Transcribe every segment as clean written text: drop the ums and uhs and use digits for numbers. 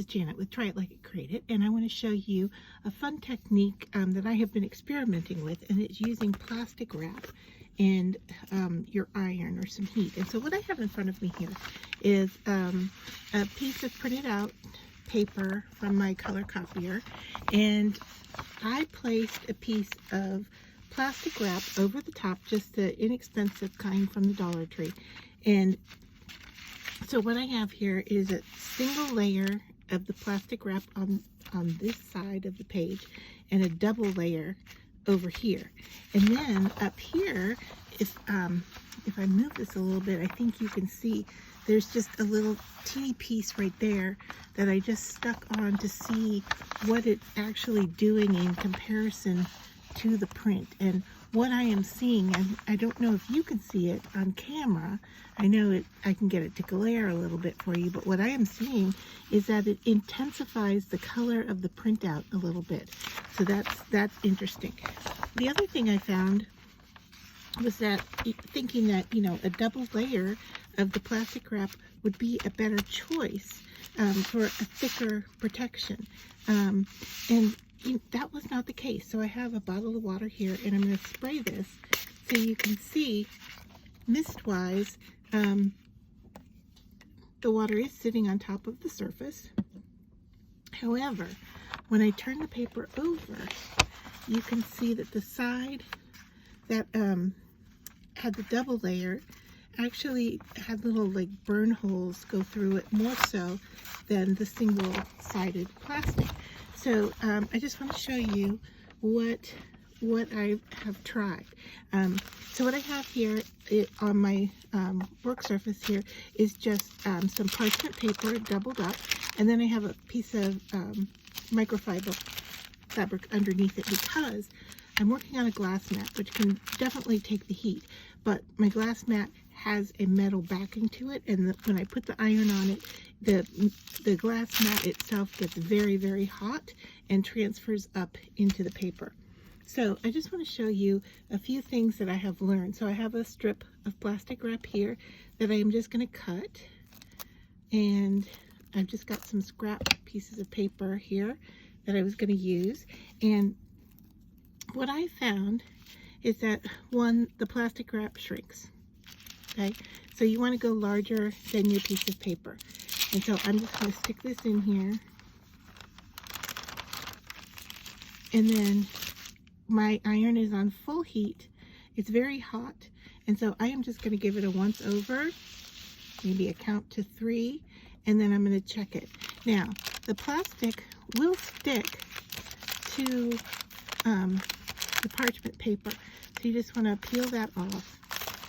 is Janet with Try It Like It Create It, and I want to show you a fun technique that I have been experimenting with, and it's using plastic wrap and your iron or some heat. And so what I have in front of me here is a piece of printed out paper from my color copier, and I placed a piece of plastic wrap over the top, just the inexpensive kind from the Dollar Tree. And so what I have here is a single layer of the plastic wrap on this side of the page and a double layer over here. And then up here, if I move this a little bit, I think you can see there's just a little teeny piece right there that I just stuck on to see what it's actually doing in comparison to the print. And what I am seeing, and I don't know if you can see it on camera, I know I can get it to glare a little bit for you, but what I am seeing is that it intensifies the color of the printout a little bit. So that's interesting. The other thing I found was that thinking that, you know, a double layer of the plastic wrap would be a better choice for a thicker protection. And that was not the case. So I have a bottle of water here, and I'm going to spray this so you can see mist-wise the water is sitting on top of the surface. However, when I turn the paper over, you can see that the side that had the double layer actually had little like burn holes go through it, more so than the single-sided plastic. So I just want to show you what I have tried. So what I have here on my work surface here is just some parchment paper doubled up, and then I have a piece of microfiber fabric underneath it because I'm working on a glass mat, which can definitely take the heat, but my glass mat has a metal backing to it, and when I put the iron on it, the glass mat itself gets very, very hot and transfers up into the paper. So I just want to show you a few things that I have learned. So I have a strip of plastic wrap here that I am just going to cut, and I've just got some scrap pieces of paper here that I was going to use. And what I found is that, one, the plastic wrap shrinks. Okay, so you want to go larger than your piece of paper. And so I'm just going to stick this in here. And then my iron is on full heat. It's very hot. And so I am just going to give it a once over, maybe a count to 3, and then I'm going to check it. Now, the plastic will stick to the parchment paper. So you just want to peel that off.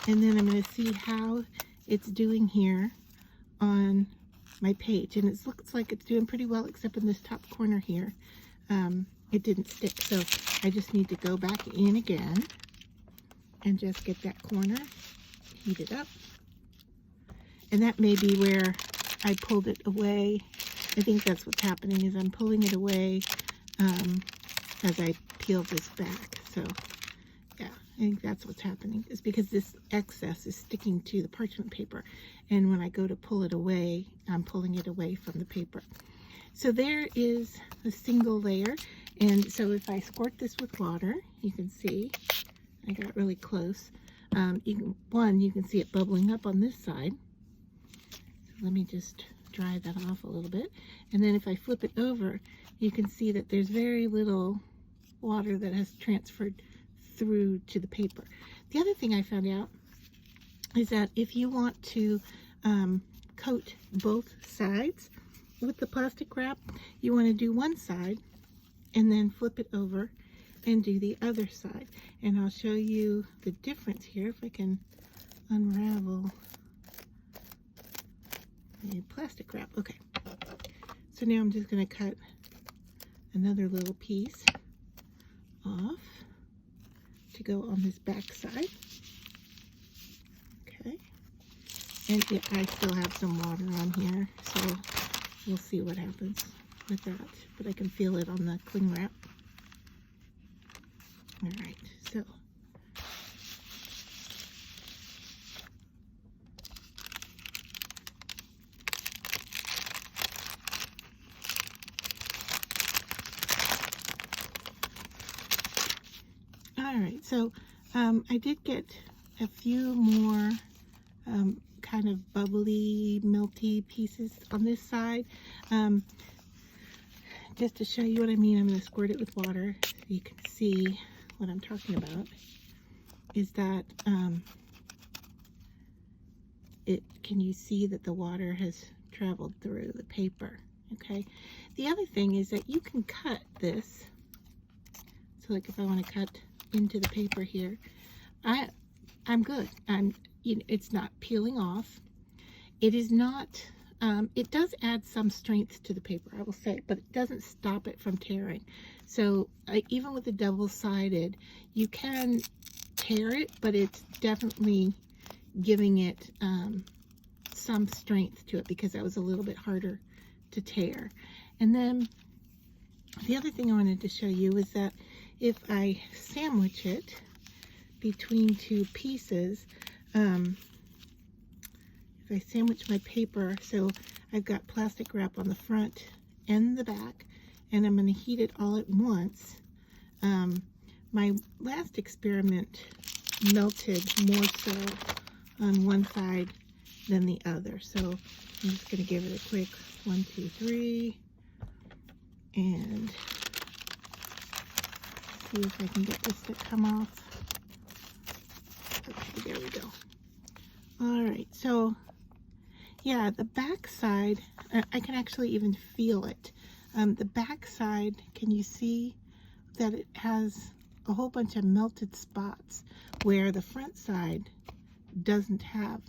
And then I'm going to see how it's doing here on my page. And it looks like it's doing pretty well, except in this top corner here. It didn't stick. So I just need to go back in again and just get that corner heated up. And that may be where I pulled it away. I think that's what's happening, is I'm pulling it away as I peel this back. So yeah, I think that's what's happening, is because this excess is sticking to the parchment paper, and when I go to pull it away, I'm pulling it away from the paper. So there is a single layer, and so if I squirt this with water, you can see I got really close. You can see it bubbling up on this side. So let me just dry that off a little bit, and then if I flip it over, you can see that there's very little water that has transferred through to the paper. The other thing I found out is that if you want to coat both sides with the plastic wrap, you want to do one side and then flip it over and do the other side. And I'll show you the difference here if I can unravel the plastic wrap. Okay, so now I'm just going to cut another little piece off to go on this back side. Okay, and I still have some water on here, so we'll see what happens with that, but I can feel it on the cling wrap. All right, so right, so I did get a few more kind of bubbly, melty pieces on this side. Just to show you what I mean, I'm going to squirt it with water so you can see what I'm talking about. Is that can you see that the water has traveled through the paper? Okay. The other thing is that you can cut this. So like if I want to cut into the paper here, I'm good. It's not peeling off. It is not, it does add some strength to the paper, I will say, but it doesn't stop it from tearing. So even with the double-sided, you can tear it, but it's definitely giving it some strength to it because that was a little bit harder to tear. And then the other thing I wanted to show you is that if I sandwich it between two pieces, if I sandwich my paper, so I've got plastic wrap on the front and the back, and I'm going to heat it all at once. My last experiment melted more so on one side than the other, so I'm just going to give it a quick 1, 2, 3, and see if I can get this to come off. Okay, there we go. All right, so yeah, the back side, I can actually even feel it. The back side, can you see that it has a whole bunch of melted spots where the front side doesn't have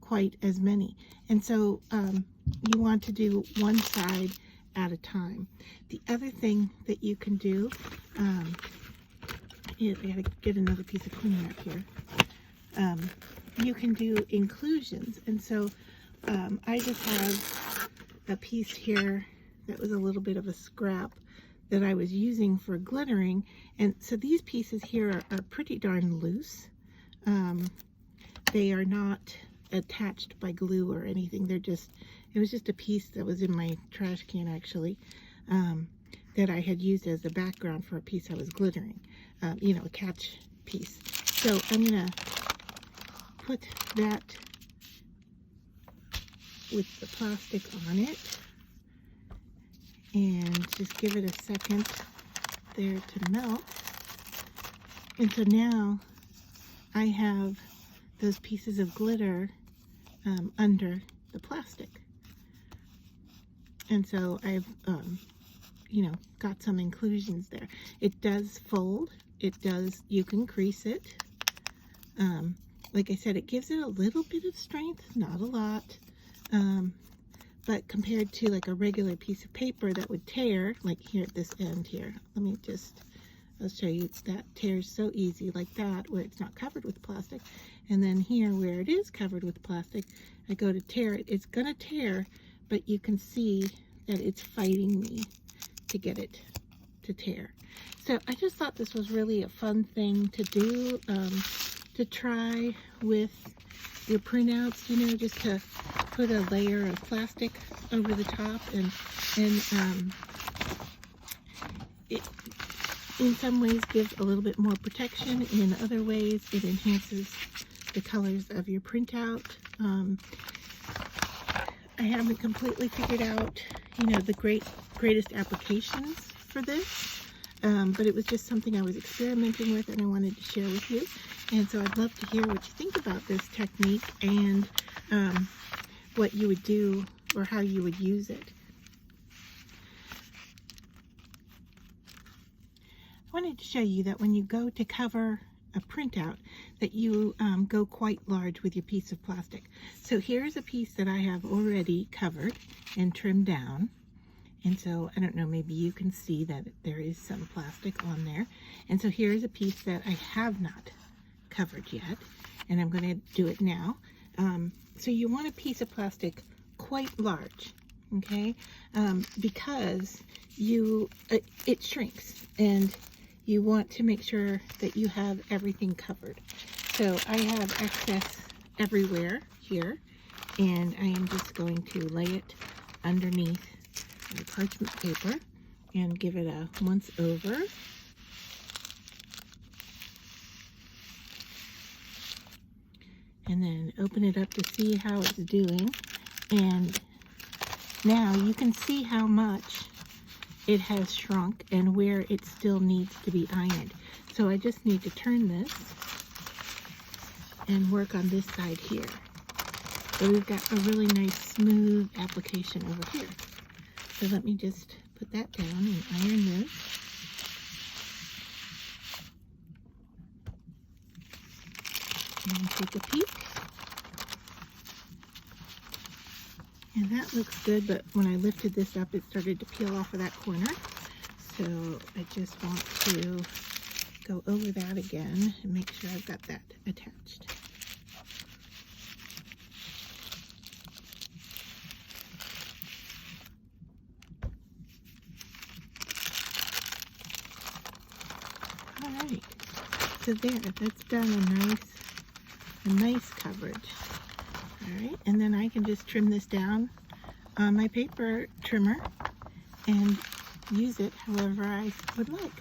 quite as many? And so you want to do one side at a time. The other thing that you can do, I gotta get another piece of cleaning up here. You can do inclusions, and so I just have a piece here that was a little bit of a scrap that I was using for glittering, and so these pieces here are pretty darn loose. They are not attached by glue or anything. They're just, it was just a piece that was in my trash can actually, that I had used as the background for a piece I was glittering, you know, a catch piece. So I'm gonna put that with the plastic on it and just give it a second there to melt. And so now I have those pieces of glitter under the plastic. And so I've, you know, got some inclusions there. It does fold. It does, you can crease it. Like I said, it gives it a little bit of strength, not a lot. But compared to like a regular piece of paper that would tear, like here at this end here, let me just, I'll show you, that tears so easy like that where it's not covered with plastic. And then here where it is covered with plastic, I go to tear it. It's gonna tear, but you can see that it's fighting me to get it to tear. So I just thought this was really a fun thing to do, to try with your printouts, you know, just to put a layer of plastic over the top, and it in some ways gives a little bit more protection. In other ways, it enhances the colors of your printout. I haven't completely figured out, you know, the greatest applications for this, but it was just something I was experimenting with and I wanted to share with you. And so I'd love to hear what you think about this technique and what you would do or how you would use it. I wanted to show you that when you go to cover a printout, that you go quite large with your piece of plastic. So here's a piece that I have already covered and trimmed down. And so, I don't know, maybe you can see that there is some plastic on there. And so here's a piece that I have not covered yet, and I'm going to do it now. So you want a piece of plastic quite large, okay? Because it shrinks, and you want to make sure that you have everything covered. So I have excess everywhere here, and I am just going to lay it underneath the parchment paper and give it a once over. and then open it up to see how it's doing. And now you can see how much it has shrunk and where it still needs to be ironed. So I just need to turn this and work on this side here. So we've got a really nice smooth application over here. So let me just put that down and iron this. And take a peek. And that looks good, but when I lifted this up, it started to peel off of that corner. So I just want to go over that again and make sure I've got that attached. All right, so there, that's done a nice coverage. All right, and then I can just trim this down on my paper trimmer and use it however I would like.